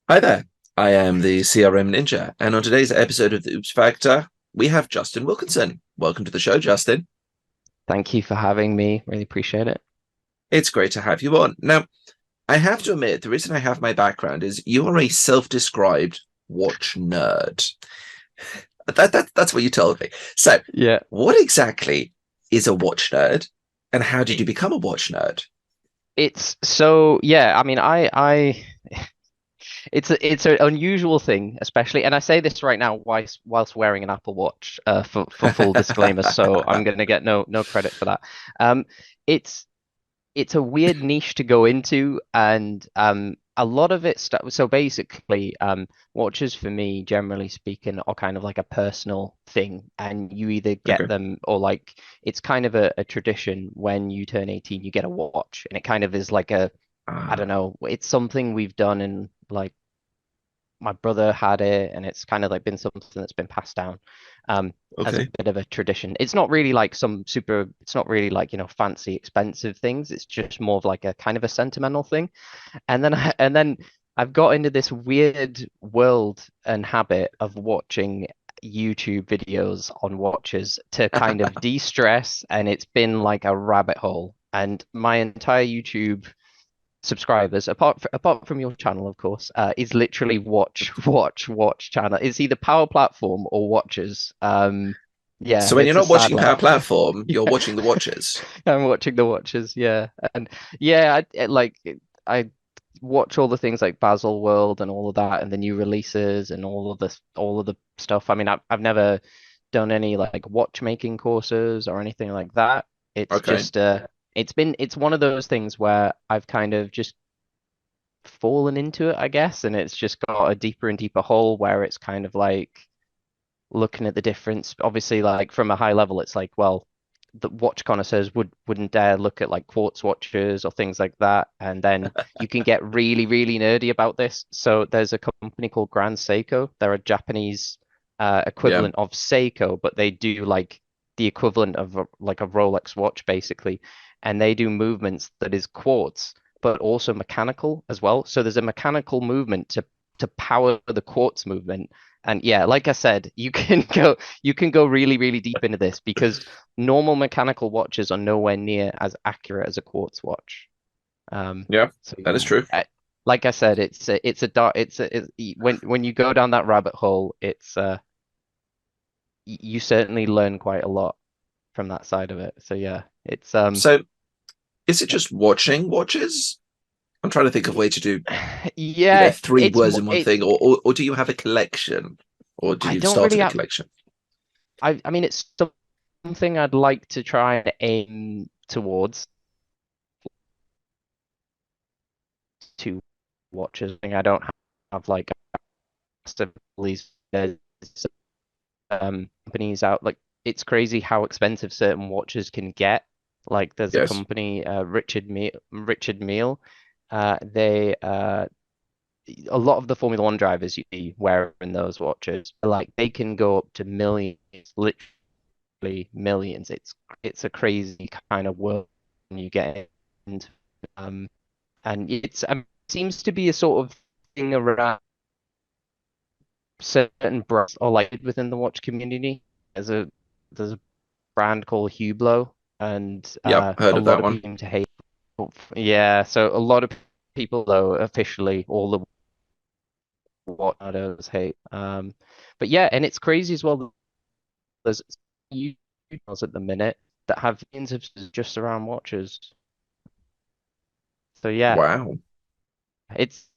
Hi there. I am the CRM Ninja, and on today's episode of the Oops Factor, we have Justin Wilkinson. Welcome to the show, Justin. Thank you for having me. Really appreciate it. It's great to have you on. Now, I have to admit, the reason I have my background is you are a self-described watch nerd. That's what you told me. So, Yeah, what exactly is a watch nerd, and how did you become a watch nerd? it's so yeah. I mean, it's an unusual thing, especially, and I say this right now whilst wearing an Apple Watch, for full disclaimer. So I'm gonna get no credit for that. Um, it's it's a weird niche to go into, and a lot of it stuff. So basically, watches for me, generally speaking, are kind of like a personal thing, and you either get Okay. them or like it's kind of a tradition when you turn 18, you get a watch, and it kind of is like a I don't Ah, know, it's something we've done and like my brother had it, and it's kind of like been something that's been passed down as a okay. bit of a tradition. It's not really like some super, it's not really like, fancy, expensive things. It's just more of like a kind of a sentimental thing. And then I've got into this weird world and habit of watching YouTube videos on watches to kind of de-stress, and it's been like a rabbit hole. And my entire YouTube subscribers, apart from your channel, of course, is literally watch channel. It's either Power Platform or Watches. Yeah, So when you're it's a not sad watching Power life. Platform, you're Yeah, watching the watches. I'm watching the Watches. Yeah, and yeah, I watch all the things like Basil World and all of that, and the new releases and all of the stuff. I mean, I've never done any like watchmaking courses or anything like that. It's Okay. just it's one of those things where I've kind of just fallen into it, I guess, and it's just got a deeper and deeper hole where it's kind of like looking at the difference. Obviously, like from a high level, it's like, well, the watch connoisseurs wouldn't dare look at like quartz watches or things like that. And then you can get really, really nerdy about this. So there's a company called Grand Seiko. They're a Japanese Yeah. equivalent of Seiko, but they do like the equivalent of like a Rolex watch basically. And they do movements that is quartz, but also mechanical as well. So there's a mechanical movement to power the quartz movement. And yeah, like I said, you can go really, really deep into this because normal mechanical watches are nowhere near as accurate as a quartz watch. Yeah, So that is yeah, true. like I said, it's a dark when you go down that rabbit hole, it's you certainly learn quite a lot from that side of it. So yeah, it's So is it just watching watches? I'm trying to think of a way to do, yeah, three words in one it's thing, or do you have a collection? Or did I you don't start really a have collection? I mean it's something I'd like to try and aim towards to watches. I don't have like these companies out. Like it's crazy how expensive certain watches can get. Like there's a Yes. company, Richard Mille. They a lot of the Formula One drivers you see wearing those watches, like they can go up to millions, literally millions. It's a crazy kind of world when you get into um and it's seems to be a sort of thing around certain brands or like within the watch community. There's a there's a brand called Hublot, and Yep, heard a of lot that of one. people seem to hate. Yeah, so a lot of people though officially all the watch hate. But yeah, and it's crazy as well. There's YouTubers at the minute that have millions of just around watches. So yeah, Wow. it's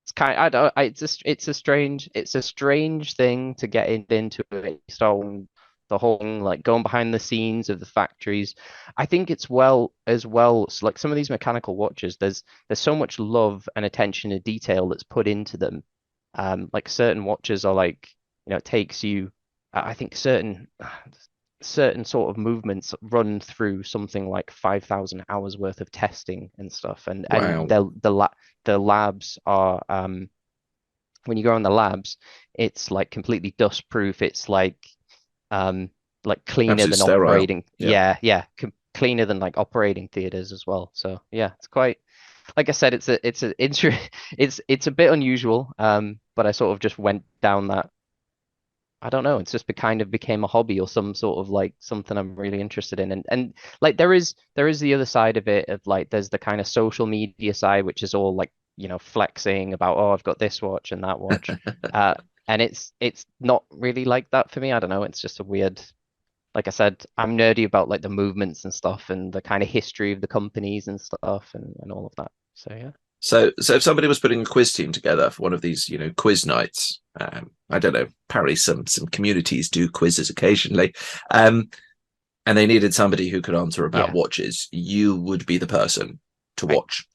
it's kind I don't it's a strange thing to get into it. So the whole thing, like going behind the scenes of the factories. I think it's well as well. So like some of these mechanical watches, there's so much love and attention to detail that's put into them. Like certain watches are like, it takes you. I think certain sort of movements run through something like 5,000 hours worth of testing and stuff, and Wow. the labs are when you go in the labs, it's like completely dust proof. It's like um like cleaner Absolutely than sterile. operating. Yeah. Yeah, yeah, cleaner than like operating theaters as well. So yeah, it's quite like I said, it's a bit unusual. But I sort of just went down that. I don't know. It's just kind of became a hobby or some sort of like something I'm really interested in. And like there is the other side of it of like there's the kind of social media side which is all like flexing about oh I've got this watch and that watch. Uh and it's not really like that for me. I don't know. It's just a weird like I said, I'm nerdy about like the movements and stuff and the kind of history of the companies and stuff and all of that. So yeah. So if somebody was putting a quiz team together for one of these, quiz nights, I don't know, apparently some communities do quizzes occasionally, um, and they needed somebody who could answer about Yeah. watches, you would be the person to I watch.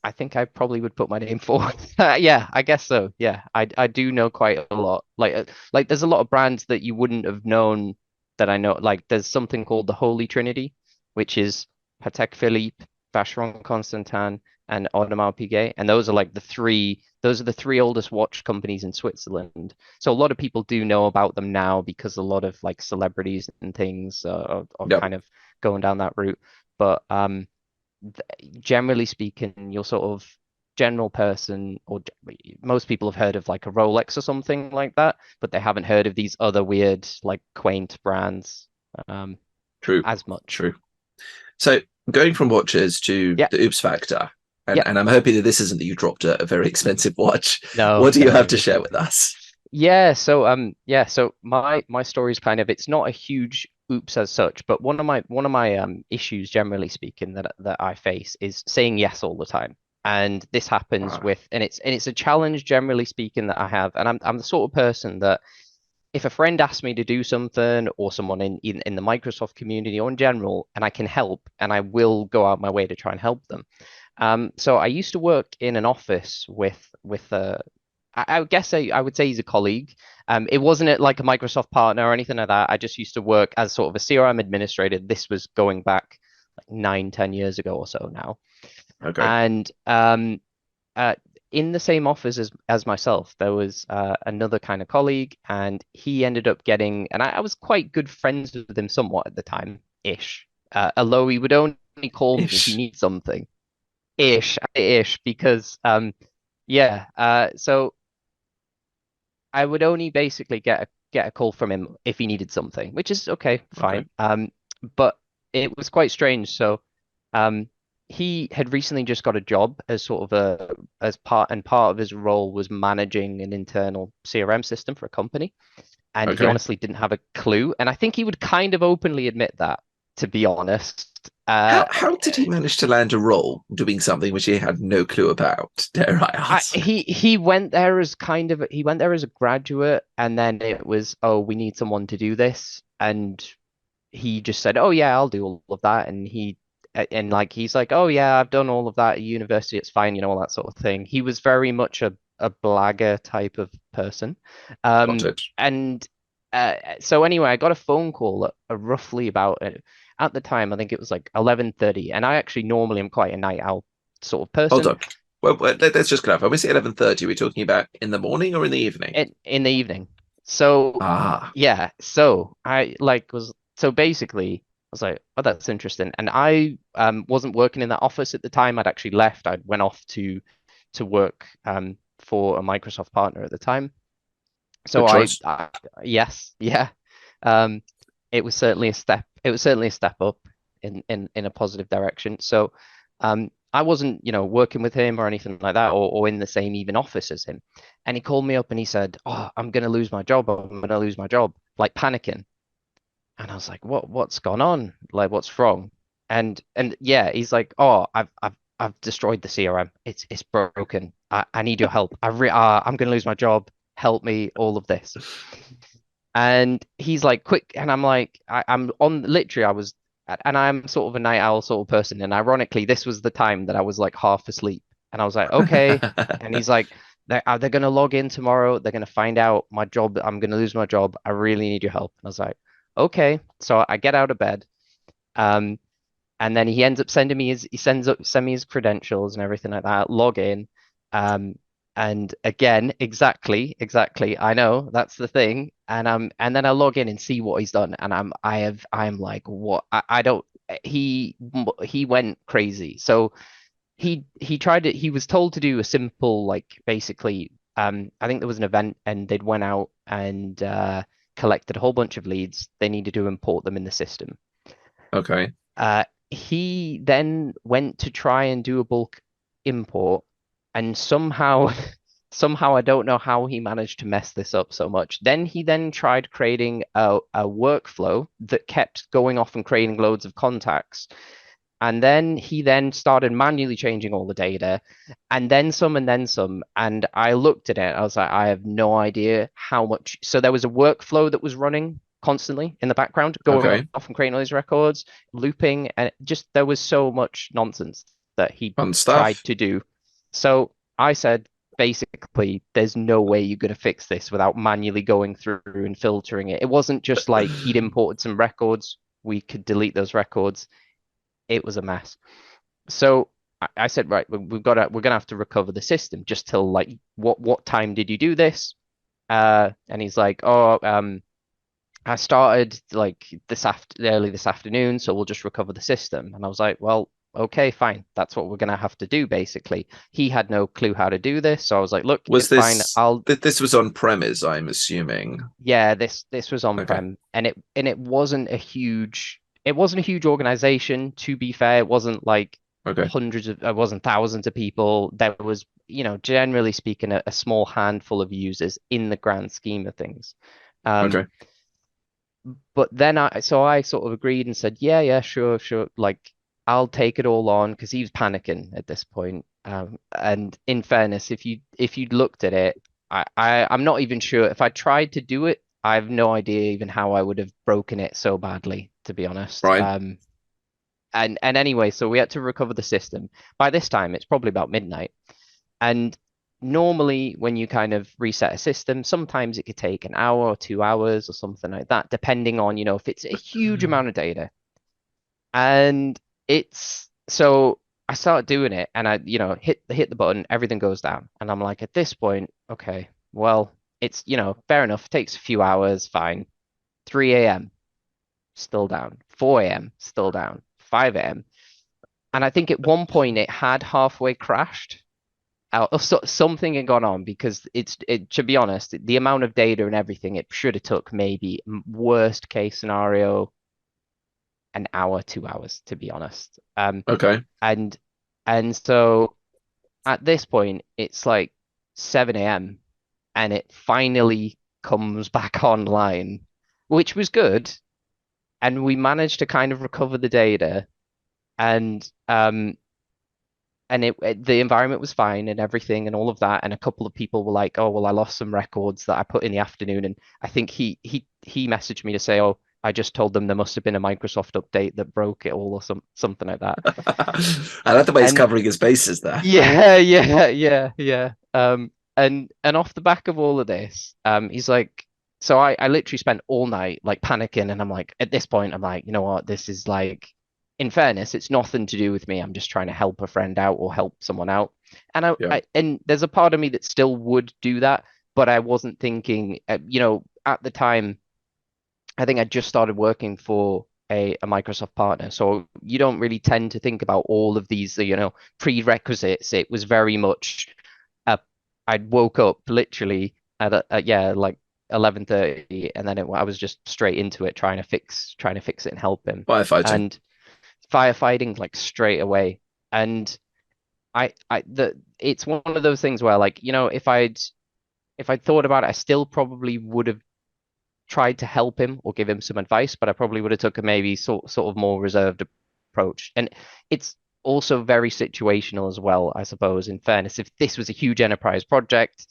I think I probably would put my name forward. Yeah, I guess so. Yeah, I do know quite a lot. Like there's a lot of brands that you wouldn't have known that I know. Like there's something called the Holy Trinity, which is Patek Philippe, Vacheron Constantin, and Audemars Piguet, and those are like the three. Those are the three oldest watch companies in Switzerland. So a lot of people do know about them now because a lot of like celebrities and things are Yep, kind of going down that route. But generally speaking, your sort of general person or most people have heard of like a Rolex or something like that, but they haven't heard of these other weird, like quaint brands um, true, as much. true. So going from watches to Yeah, the oops factor, yeah. and I'm hoping that this isn't that you dropped a very expensive watch. No, What do you no, have to it's share not. with us? So my story is kind of it's not a huge oops as such, but one of my issues generally speaking that I face is saying yes all the time. And this happens Ah, with and it's a challenge generally speaking that I have. And I'm the sort of person that if a friend asks me to do something or someone in the Microsoft community or in general, and I can help, and I will go out my way to try and help them. So I used to work in an office with I would guess I would say he's a colleague. It wasn't like a Microsoft partner or anything like that. I just used to work as sort of a CRM administrator. This was going back like 9, 10 years ago or so now. okay. And uh, in the same office as myself, there was another kind of colleague, and he ended up getting, and I was quite good friends with him somewhat at the time, ish. Although he would only call me if he Ish. needs something, ish, because yeah. So I would only basically get a call from him if he needed something, which is okay, Okay. fine. But it was quite strange. So, um, he had recently just got a job as sort of a as part of his role was managing an internal CRM system for a company, and he Okay. honestly didn't have a clue. And I think he would kind of openly admit that, to be honest. How did he manage to land a role doing something which he had no clue about? Dare I ask? He went there as a graduate, and then it was, oh, we need someone to do this, and he just said, oh yeah, I'll do all of that, and like he's like, oh yeah, I've done all of that at university, it's fine, all that sort of thing. He was very much a blagger type of person, Got it. and so anyway, I got a phone call at roughly about at the time, I think it was like 11:30, and I actually normally am quite a night owl sort of Hold person. on. Well, let's just clarify. When we say 11:30, we're talking about in the morning or in the evening? In the evening. So Ah, yeah, so I like was so basically I was like, oh, that's interesting. And I wasn't working in that office at the time. I'd actually left. I went off to work for a Microsoft partner at the time. good So choice. yes, yeah. Um it was certainly a step up in a positive direction. So I wasn't, working with him or anything like that or in the same even office as him. And he called me up and he said, "Oh, I'm gonna lose my job. I'm gonna lose my job." Like panicking. And I was like, what's gone on? Like what's wrong? And yeah, he's like, "Oh, I've destroyed the CRM. It's broken. I need your help. I'm gonna lose my job. Help me, all of this." And he's like, quick. And I'm like, I'm on literally, I was, and I'm sort of a night owl sort of person. And ironically, this was the time that I was like half asleep. And I was like, okay. And he's like, they're going to log in tomorrow. They're going to find out my job. I'm going to lose my job. I really need your help. And I was like, okay. So I get out of bed. Um, and then he ends up sending me he send me his credentials and everything like that, log in. Um, And again, exactly. I know that's the thing. And then I log in and see what he's done, and I'm like, what? I don't. He went crazy. So he tried it. He was told to do a simple, like, basically, I think there was an event and they'd went out and collected a whole bunch of leads. They needed to import them in the system. Okay. He then went to try and do a bulk import, and somehow, somehow I don't know how he managed to mess this up so much. Then he then tried creating a workflow that kept going off and creating loads of contacts. And then he then started manually changing all the data, and then some, and then some. And I looked at it, I was like, I have no idea how much. So there was a workflow that was running constantly in the background, going Okay. off and creating all these records, looping, and just there was so much nonsense that he Fun tried stuff. to do. So I said, basically, there's no way you're going to fix this without manually going through and filtering it. It wasn't just like he'd imported some records, we could delete those records. It was a mess. So I said, right, we're gonna have to recover the system. Just till, like, what time did you do this? And he's like, oh, I started like early this afternoon, so we'll just recover the system. And I was like, well, okay, fine. That's what we're gonna have to do, basically. He had no clue how to do this, so I was like, look, Was it's fine. this this was on premise, I'm assuming. Yeah, this was on Okay. prem, and it wasn't a huge organization, to be fair. It wasn't like Okay. hundreds of, it wasn't thousands of people. There was, generally speaking, a small handful of users in the grand scheme of things. Um, Okay. but then I sort of agreed and said, yeah, sure. Like, I'll take it all on, because he was panicking at this point. And in fairness, if you'd looked at it, I'm not even sure if I tried to do it. I have no idea even how I would have broken it so badly, to be honest. Right. And anyway, so we had to recover the system. By this time, it's probably about midnight. And normally, when you kind of reset a system, sometimes it could take an hour or 2 hours or something like that, depending on, if it's a huge amount of data. And it's so I started doing it, and I, hit the button, everything goes down. And I'm like, at this point, okay, well, it's, fair enough. It takes a few hours, fine. 3 a.m. still down. 4 a.m. still down. 5 a.m. And I think at one point it had halfway crashed out, or something had gone on, because to be honest, the amount of data and everything, it should have took maybe, worst case scenario, an hour, 2 hours, to be honest. Okay. And so at this point, it's like 7 a.m. and it finally comes back online, which was good. And we managed to kind of recover the data, and the environment was fine and everything and all of that. And a couple of people were like, oh, well, I lost some records that I put in the afternoon. And I think he messaged me to say, oh, I just told them there must have been a Microsoft update that broke it all, or something like that. I like the way he's And covering his bases there. yeah, yeah. And off the back of all of this, he's like, so I literally spent all night like panicking, and I'm like, at this point, I'm like, you know what, this is like, in fairness, it's nothing to do with me. I'm just trying to help a friend out or help someone out. And Yeah. and there's a part of me that still would do that, but I wasn't thinking, at the time, I think I just started working for a Microsoft partner. So you don't really tend to think about all of these, prerequisites. It was very much, I woke up literally yeah, like 11:30, and then I was just straight into it, trying to fix it and help him. Firefighting. And firefighting, like, straight away. And it's one of those things where, like, if I'd thought about it, I still probably would have tried to help him or give him some advice, but I probably would have took a maybe sort of more reserved approach. And it's also very situational as well, I suppose. In fairness, if this was a huge enterprise project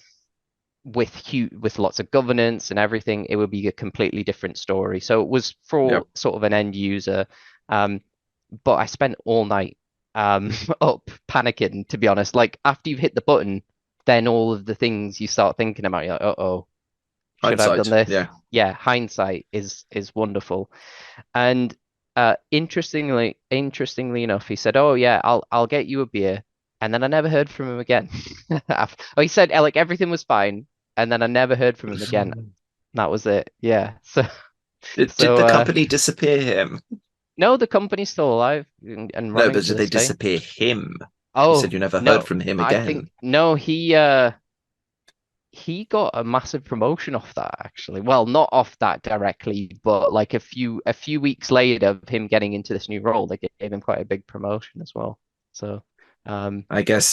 with lots of governance and everything, it would be a completely different story. So it was for Yep. sort of an end user. But I spent all night up panicking, to be honest. Like, after you've hit the button, then all of the things you start thinking about, you're like, uh-oh, should I have done Hindsight. this? Yeah. Yeah, hindsight is wonderful. And interestingly enough, he said, "Oh yeah, I'll get you a beer, and then I never heard from him again. Oh, he said like everything was fine, and then I never heard from him again. That was it. Yeah. So Did so the company disappear him? no, the company's still alive and No, running but to did they this day. disappear him? You said Oh you never heard no, from him I think again. no, he got a massive promotion off that actually. Well, not off that directly, but like a few weeks later of him getting into this new role, they gave him quite a big promotion as well. So um I guess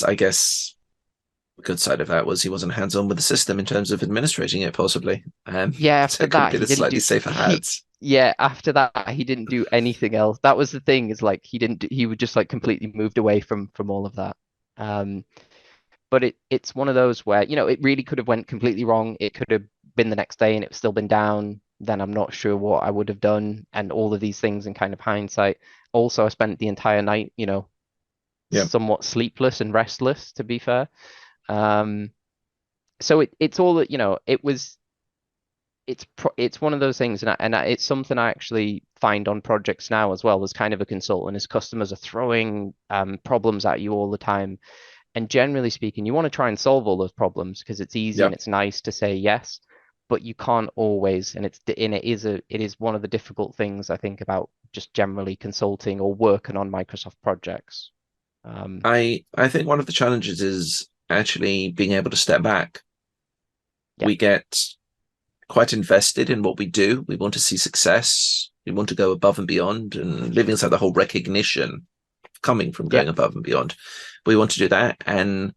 the good side of that was he wasn't hands-on with the system in terms of administrating it, possibly. yeah, So after it could have that been he a didn't slightly do safer he hands. yeah, after that he didn't do anything else. That was the thing, is like he would just like completely moved away from all of that. Um but it's one of those where, it really could have went completely wrong. It could have been the next day and it's still been down. Then I'm not sure what I would have done, and all of these things in kind of hindsight. Also, I spent the entire night, Yeah. somewhat sleepless and restless, to be fair. Um, so it's all that, it's one of those things, and it's something I actually find on projects now as well as kind of a consultant, as customers are throwing problems at you all the time. And generally speaking, you want to try and solve all those problems because it's easy Yeah. and it's nice to say yes, but you can't always. And it is one of the difficult things I think about just generally consulting or working on Microsoft projects. Um, I think one of the challenges is actually being able to step back. yeah, We get quite invested in what we do. We want to see success. We want to go above and beyond, and living inside the whole recognition coming from yeah, going above and beyond. We want to do that, and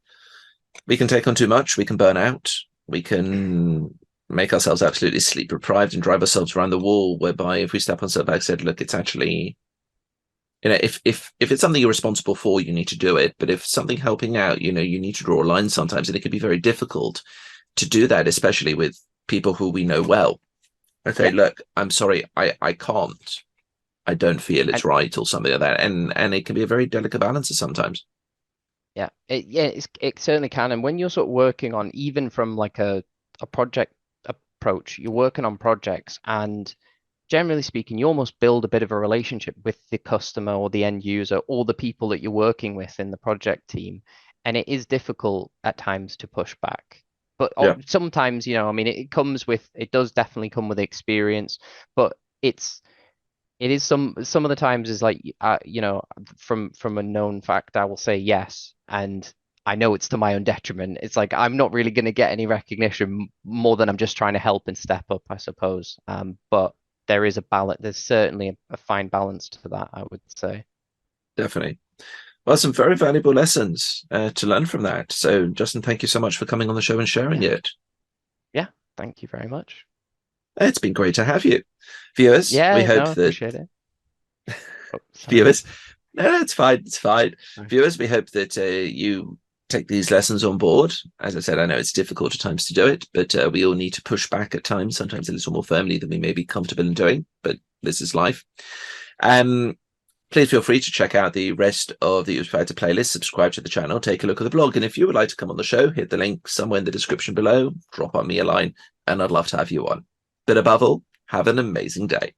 we can take on too much. We can burn out. We can make ourselves absolutely sleep deprived and drive ourselves around the wall. Whereby, if we step on step back, said, "Look, it's actually, if it's something you're responsible for, you need to do it. But if something helping out, you need to draw a line sometimes, and it can be very difficult to do that, especially with people who we know well. Okay, yeah. look, I'm sorry, I can't. I don't feel And it's right, or something like that, and it can be a very delicate balance sometimes. it certainly can. And when you're sort of working on, even from like a project approach, you're working on projects, and generally speaking, you almost build a bit of a relationship with the customer or the end user or the people that you're working with in the project team. And it is difficult at times to push back. But Yeah, sometimes, I mean, it does definitely come with experience, but it is some of the times is like, from a known fact, I will say yes. And I know it's to my own detriment. It's like I'm not really going to get any recognition more than I'm just trying to help and step up, I suppose. But there is a balance. There's certainly a fine balance to that, I would say. definitely. Well, some very valuable lessons to learn from that. So, Justin, thank you so much for coming on the show and sharing Yeah. it. Yeah. Thank you very much. It's been great to have you. Viewers, we Yeah, hope no, that appreciate it. Oh, sorry. viewers, no, it's fine, it's fine. Viewers, we hope that you take these lessons on board. As I said, I know it's difficult at times to do it, but we all need to push back at times, sometimes a little more firmly than we may be comfortable in doing, but this is life. Um, Please feel free to check out the rest of the User playlist, subscribe to the channel, take a look at the blog, and if you would like to come on the show, hit the link somewhere in the description below, drop on me a line, and I'd love to have you on. But above all, have an amazing day.